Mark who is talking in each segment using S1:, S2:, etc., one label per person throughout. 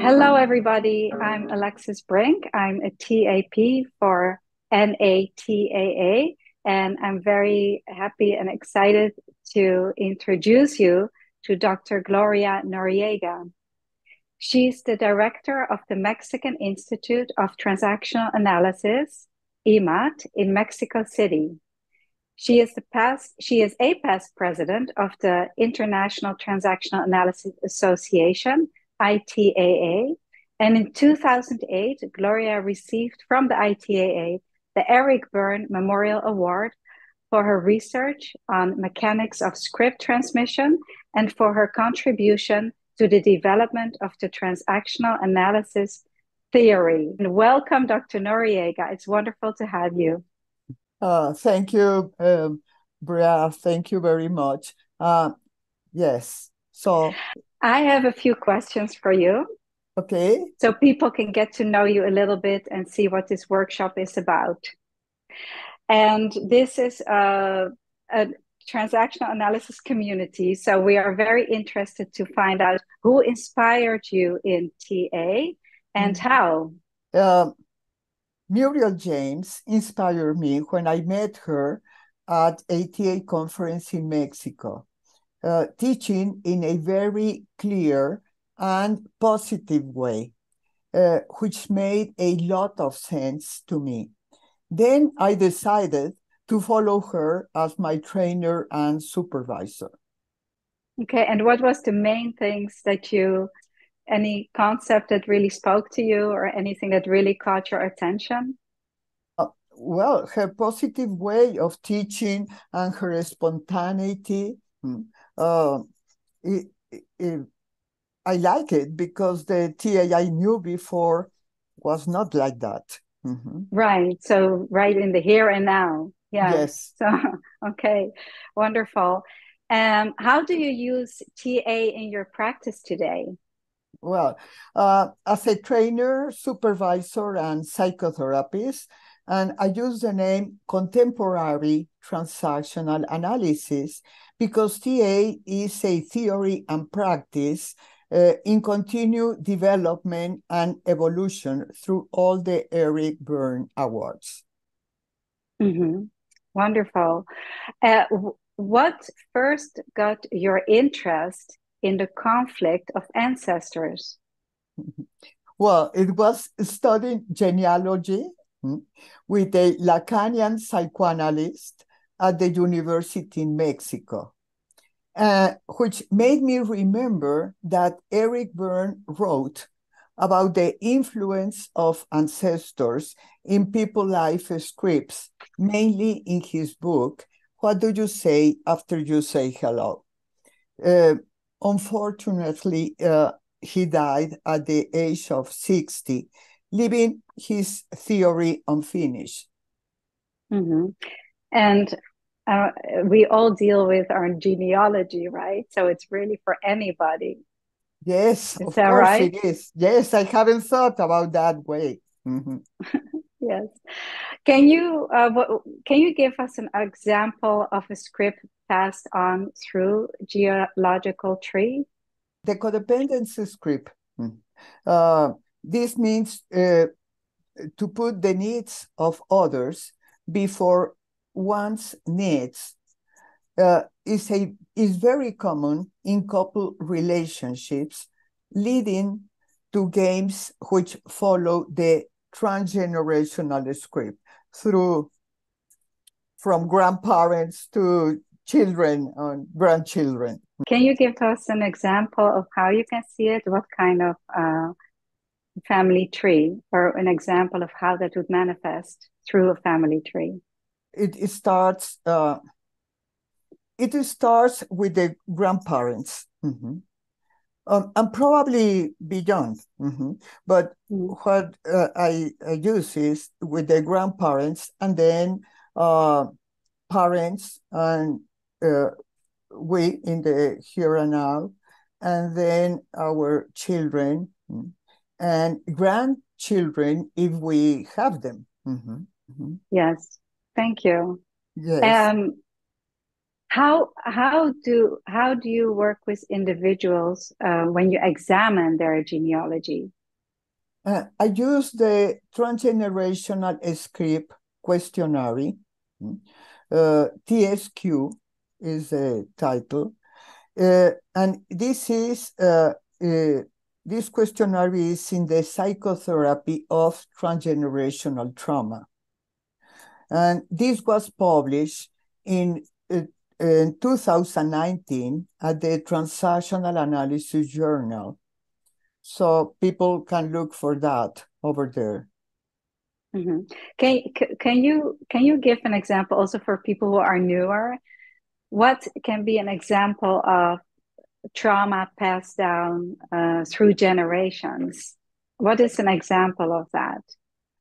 S1: Hello, everybody. I'm Alexis Brink. I'm a TAP for NATAA, and I'm very happy and excited to introduce you to Dr. Gloria Noriega. She's the director of the Mexican Institute of Transactional Analysis, IMAT, in Mexico City. She is a past president of the International Transactional Analysis Association, ITAA, and in 2008, Gloria received from the ITAA the Eric Berne Memorial Award for her research on mechanics of script transmission and for her contribution to the development of the transactional analysis theory. And welcome, Dr. Noriega. It's wonderful to have you.
S2: Thank you, Bria. Thank you very much. Yes, so.
S1: I have a few questions for you.
S2: Okay.
S1: So people can get to know you a little bit and see what this workshop is about. And this is a transactional analysis community. So we are very interested to find out who inspired you in TA and how.
S2: Muriel James inspired me when I met her at a TA conference in Mexico, teaching in a very clear and positive way, which made a lot of sense to me. Then I decided to follow her as my trainer and supervisor.
S1: Okay, and what was the main things that any concept that really spoke to you or anything that really caught your attention?
S2: Well, her positive way of teaching and her spontaneity, I like it because the TA I knew before was not like that.
S1: Right, so right in the here and now. Yeah.
S2: Yes.
S1: So, okay, wonderful. How do you use TA in your practice today?
S2: Well, as a trainer, supervisor, and psychotherapist, and I use the name contemporary transactional analysis because TA is a theory and practice in continued development and evolution through all the Eric Berne Awards.
S1: Wonderful. What first got your interest in the conflict of ancestors?
S2: Well, it was studying genealogy with a Lacanian psychoanalyst at the university in Mexico, which made me remember that Eric Berne wrote about the influence of ancestors in people's life scripts, mainly in his book, What Do You Say After You Say Hello? Unfortunately, he died at the age of 60, leaving his theory unfinished.
S1: And we all deal with our genealogy, right? So it's really for anybody.
S2: Yes, of course
S1: right?
S2: it is. Yes, I haven't thought about that way.
S1: Yes. Can you give us an example of a script passed on through geological tree?
S2: The codependence script. This means to put the needs of others before one's needs is very common in couple relationships, leading to games which follow the transgenerational script from grandparents to children and grandchildren.
S1: Can you give us an example of how you can see it? What kind of family tree, or an example of how that would manifest through a family tree?
S2: It starts with the grandparents, and probably beyond. But what I use is with the grandparents, and then parents, and we in the here and now, and then our children and grandchildren if we have them.
S1: Yes, thank you.
S2: Yes.
S1: How do you work with individuals when you examine their genealogy?
S2: I use the Transgenerational Script Questionnaire. TSQ is the title. And this questionnaire is in the psychotherapy of transgenerational trauma. And this was published in 2019 at the Transactional Analysis Journal. So people can look for that over there.
S1: Mm-hmm. Can you give an example also for people who are newer? What can be an example of trauma passed down through generations? What is an example of that?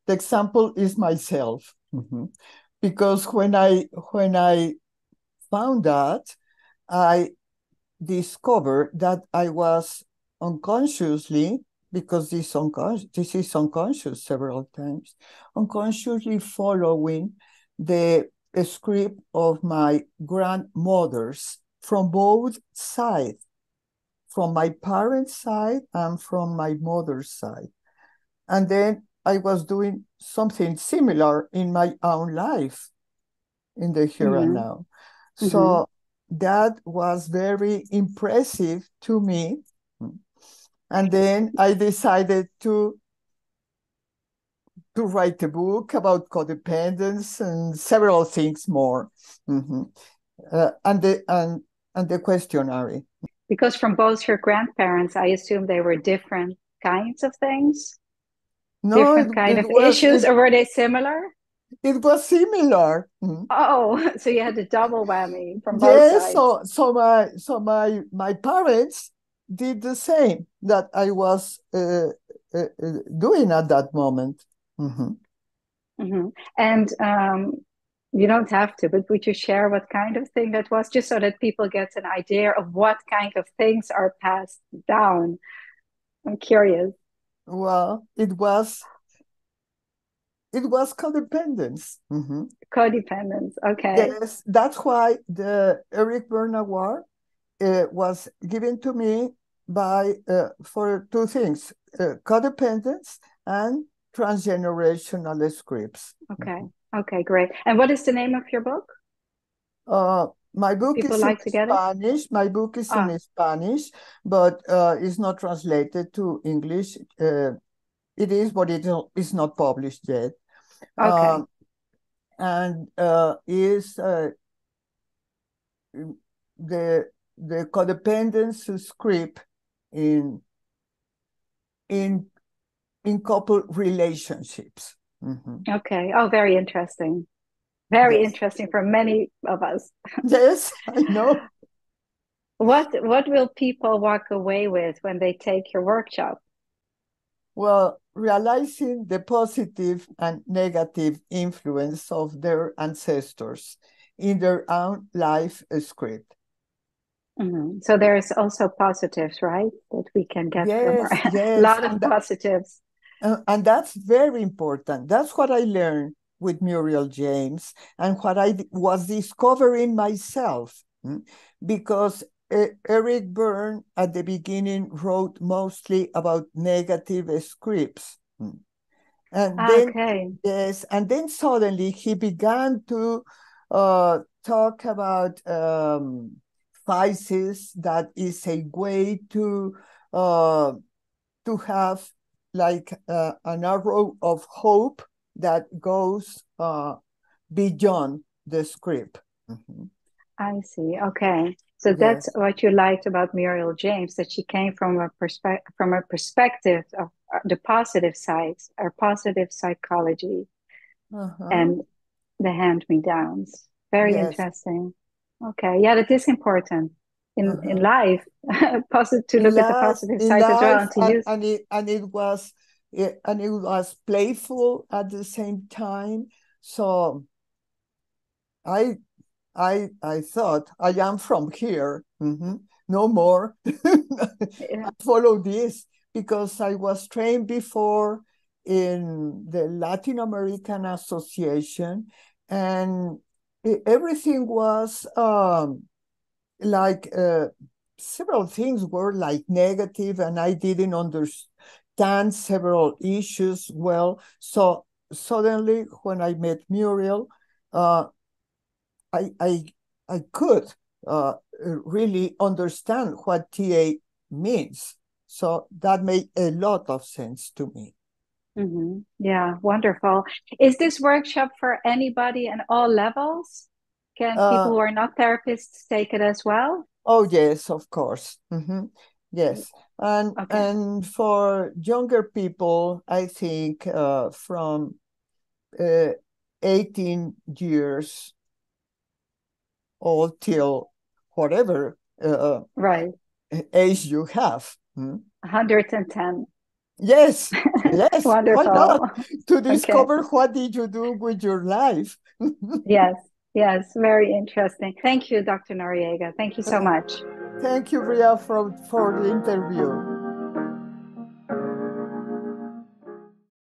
S2: The example is myself, because when I found that, I discovered that I was unconsciously, because this is unconscious several times, unconsciously following the script of my grandmothers from both sides, from my parents' side and from my mother's side. And then I was doing something similar in my own life, in the here and now. So that was very impressive to me. And then I decided to write a book about codependence and several things more. And the questionnaire.
S1: Because from both your grandparents, I assume they were different kinds of things,
S2: No,
S1: different kind of issues, or were they similar?
S2: It was similar.
S1: Oh, so you had a double whammy from both
S2: Yes,
S1: sides.
S2: my parents did the same that I was doing at that moment.
S1: And you don't have to, but would you share what kind of thing that was, just so that people get an idea of what kind of things are passed down? I'm curious.
S2: Well, it was codependence.
S1: Codependence. Okay.
S2: Yes, that's why the Eric Berne Award was given to me by for two things: codependence and transgenerational scripts.
S1: Okay. Okay, great. And what is the name of your book?
S2: My book
S1: People
S2: is in
S1: like to get it?
S2: Spanish. My book is in Spanish, but it's not translated to English. It is, but it is not published yet.
S1: Okay.
S2: And is the codependence script in couple relationships.
S1: Okay. Oh, very interesting. Very
S2: Yes.
S1: interesting for many of us.
S2: Yes, I know.
S1: What will people walk away with when they take your workshop?
S2: Well, realizing the positive and negative influence of their ancestors in their own life script.
S1: So there's also positives, right? That we can get from
S2: Yes,
S1: a
S2: yes.
S1: lot of positives.
S2: And that's very important. That's what I learned with Muriel James and what I was discovering myself. Because Eric Berne at the beginning wrote mostly about negative scripts. And then, yes, and then suddenly he began to talk about physis, that is a way to have like an arrow of hope that goes beyond the script.
S1: I see. Okay. So that's
S2: Yes.
S1: what you liked about Muriel James, that she came from a perspective of the positive sides, or positive psychology, and the hand-me-downs. Very
S2: Yes.
S1: interesting. Okay. Yeah, that is important in life. To look at the positive
S2: In
S1: side as well,
S2: life,
S1: and to use.
S2: and it was playful at the same time. So I thought, I am from here. No more. I follow this because I was trained before in the Latin American Association, and everything was like several things were like negative, and I didn't understand several issues well. So suddenly, when I met Muriel, uh, I I I could really understand what TA means. So that made a lot of sense to me.
S1: Mm-hmm. Yeah, wonderful. Is this workshop for anybody and all levels? Can people
S2: Uh,
S1: who are not therapists take it as well?
S2: oh yes, of course. Yes,
S1: Okay,
S2: and for younger people, I think from uh, 18 years old till whatever
S1: right.
S2: age you have.
S1: 110.
S2: Yes, yes, why
S1: Wonderful.
S2: not? To
S1: Okay.
S2: discover what did you do with your life.
S1: Yes, yes, very interesting. Thank you, Dr. Noriega. Thank you so much.
S2: Thank you, Ria, for the interview.